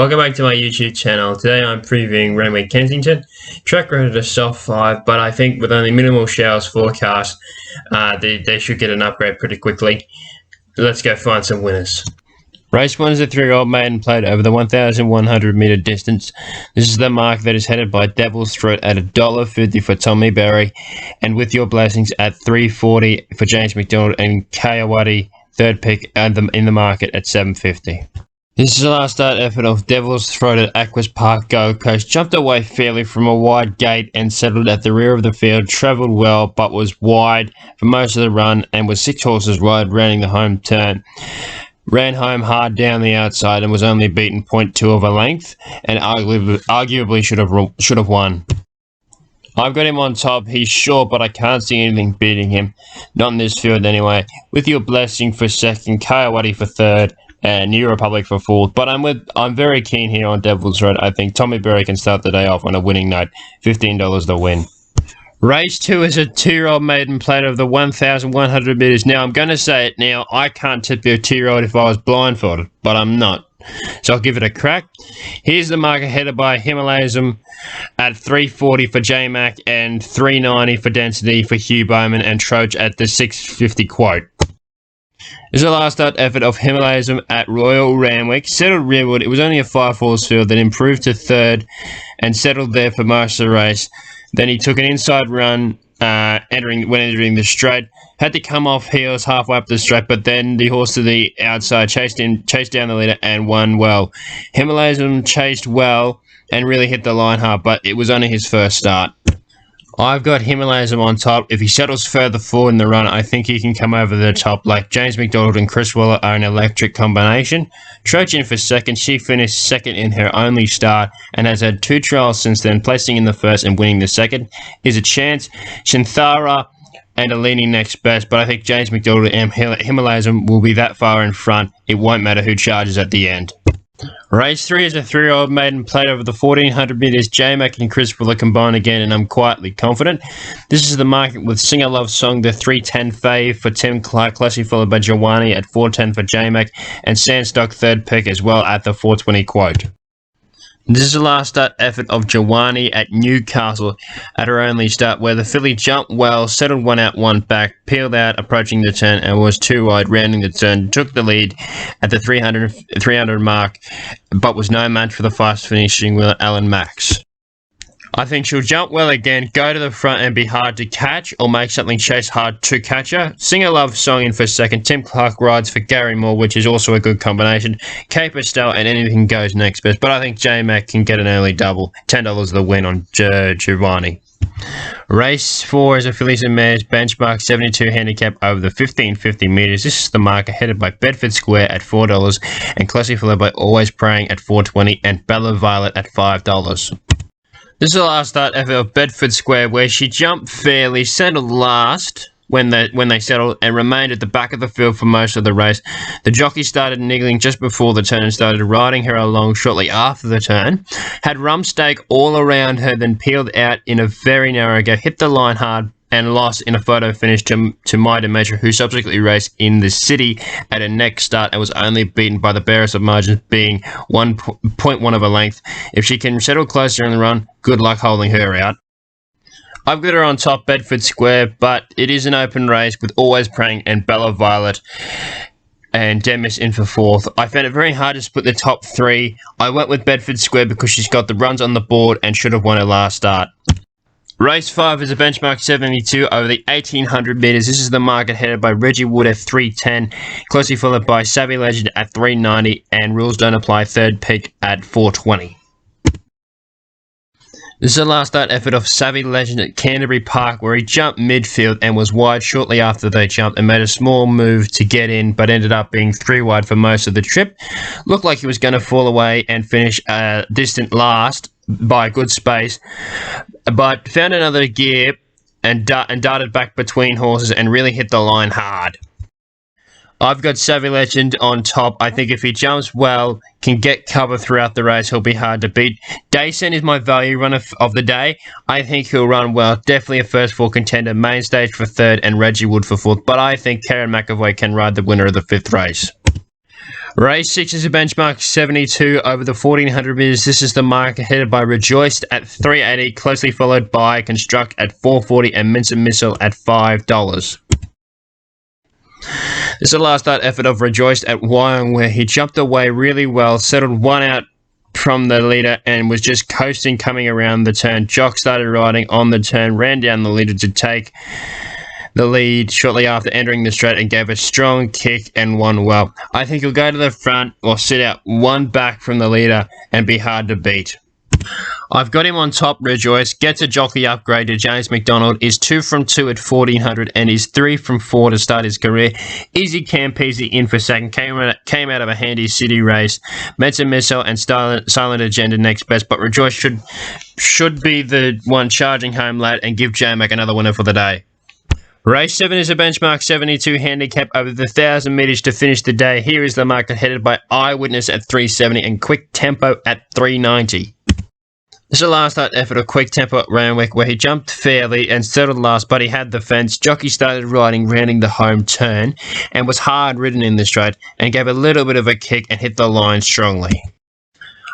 Welcome back to my YouTube channel. Today I'm previewing Randwick Kensington. Track rated a soft 5, but I think with only minimal showers forecast, they should get an upgrade pretty quickly. Let's go find some winners. Race 1 is a 3-year-old maiden played over the 1,100 metre distance. This is the mark that is headed by Devil's Throat at $1.50 for Tommy Berry, and With Your Blessings at $3.40 for James McDonald, and Kayawati third pick in the market at $7.50. This is the last start effort of Devil's Throat at Aquas Park Gold Coast. Jumped away fairly from a wide gate and settled at the rear of the field. Travelled well, but was wide for most of the run and was 6 horses wide, rounding the home turn. Ran home hard down the outside and was only beaten 0.2 of a length, and arguably should have won. I've got him on top. He's short, but I can't see anything beating him. Not in this field anyway. With Your Blessing for second, Kayawati for third, and New Republic for fourth. But I'm very keen here on Devil's Road. I think Tommy Berry can start the day off on a winning note. $15 the win. Race 2 is a 2-year-old maiden played over the 1,100 metres. Now, I'm going to say it now. I can't tip a 2-year-old if I was blindfolded, but I'm not. So I'll give it a crack. Here's the marker headed by Himalayism at $3.40 for J-Mac and $3.90 for Density for Hugh Bowman, and Troach at the $6.50 quote. This is the last start effort of Himalayism at Royal Randwick. Settled rearward. It was only a 5-horse field that improved to third and settled there for most of the race. Then he took an inside run entering the straight. Had to come off heels halfway up the straight, but then the horse to the outside chased down the leader and won well. Himalayism chased well and really hit the line hard, but it was only his first start. I've got Himalayism on top. If he settles further forward in the run, I think he can come over the top. Like James McDonald and Chris Waller are an electric combination. Troach in for second. She finished second in her only start and has had 2 trials since then, placing in the first and winning the second. Is a chance. Shinthara and Alini next best, but I think James McDonald and Himalayism will be that far in front. It won't matter who charges at the end. Race 3 is a 3-year-old maiden played over the 1,400 metres. J-Mac and Chris Fuller combine again, and I'm quietly confident. This is the market with Sing a Love Song, the $3.10 fave for Tim Clark, closely followed by Jawani at $4.10 for J-Mac, and Sandstock third pick as well at the $4.20 quote. This is the last start effort of Jawani at Newcastle at her only start, where the filly jumped well, settled one out, one back, peeled out approaching the turn and was 2 wide rounding the turn, took the lead at the 300 mark, but was no match for the fast finishing with Alan Max. I think she'll jump well again, go to the front and be hard to catch, or make something chase hard to catch her. Sing a Love Song in for second. Tim Clark rides for Gary Moore, which is also a good combination. Caper Style and Anything Goes next best, but I think J-Mac can get an early double. $10 the win on Giovanni. Race 4 is a Fillies and Mares benchmark 72 handicap over the 1,550 metres. This is the marker headed by Bedford Square at $4 and closely followed by Always Praying at $4.20 and Bella Violet at $5. This is the last start effort of Bedford Square, where she jumped fairly, settled last when they settled, and remained at the back of the field for most of the race. The jockey started niggling just before the turn and started riding her along shortly after the turn. Had Rumstake all around her, then peeled out in a very narrow go, hit the line hard, and lost in a photo finish to Maida Measure, who subsequently raced in the city at her next start and was only beaten by the barest of margins, being 1.1 of a length. If she can settle closer in the run, good luck holding her out. I've got her on top, Bedford Square, but it is an open race with Always Praying and Bella Violet and Demis in for fourth. I found it very hard to split the top 3. I went with Bedford Square because she's got the runs on the board and should have won her last start. Race 5 is a benchmark 72 over the 1,800 metres. This is the market headed by Reggie Wood at $3.10, closely followed by Savvy Legend at $3.90 and Rules Don't Apply third pick at $4.20. This is the last start effort of Savvy Legend at Canterbury Park, where he jumped midfield and was wide shortly after they jumped and made a small move to get in, but ended up being 3 wide for most of the trip. Looked like he was going to fall away and finish distant last by a good space, but found another gear and darted back between horses and really hit the line hard. I've got Savvy Legend on top. I think if he jumps well, can get cover throughout the race, he'll be hard to beat. Dayson is my value runner of the day. I think he'll run well. Definitely a first 4 contender. Main stage for third and Reggie Wood for fourth. But I think Karen McAvoy can ride the winner of the 5th race. Race 6 is a benchmark 72 over the 1400 metres. This is the mark headed by Rejoiced at 380, closely followed by Construct at 440 and Mince and Missile at $5. This is the last start effort of Rejoiced at Wyong, where he jumped away really well, settled one out from the leader and was just coasting coming around the turn. Jock started riding on the turn, ran down the leader to take the lead shortly after entering the straight and gave a strong kick and won well. I think he'll go to the front or sit out one back from the leader and be hard to beat. I've got him on top. Rejoice gets a jockey upgrade to James McDonald, is 2 from 2 at 1400 and is 3 from 4 to start his career. Easy Campese in for second, came out of a handy city race. Medicine Missile and Silent Agenda next best, but Rejoice should be the one charging home late and give J-Mac another winner for the day. Race 7 is a benchmark 72 handicap over the 1,000 metres to finish the day. Here is the market headed by Eyewitness at 370 and Quick Tempo at 390. This is the last start effort of Quick Tempo at Randwick, where he jumped fairly and settled last, but he had the fence. Jockey started riding, rounding the home turn, and was hard ridden in the straight, and gave a little bit of a kick and hit the line strongly.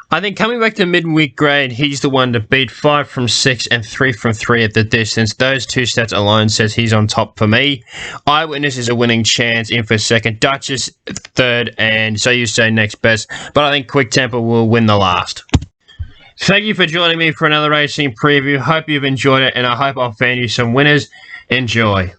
I think coming back to midweek grade, he's the one to beat. 5 from 6 and 3 from 3 at the distance. Those two stats alone says he's on top for me. Eyewitness is a winning chance in for second. Duchess third, and So You Say next best. But I think Quick Tempo will win the last. Thank you for joining me for another racing preview. Hope you've enjoyed it, and I hope I'll fan you some winners. Enjoy.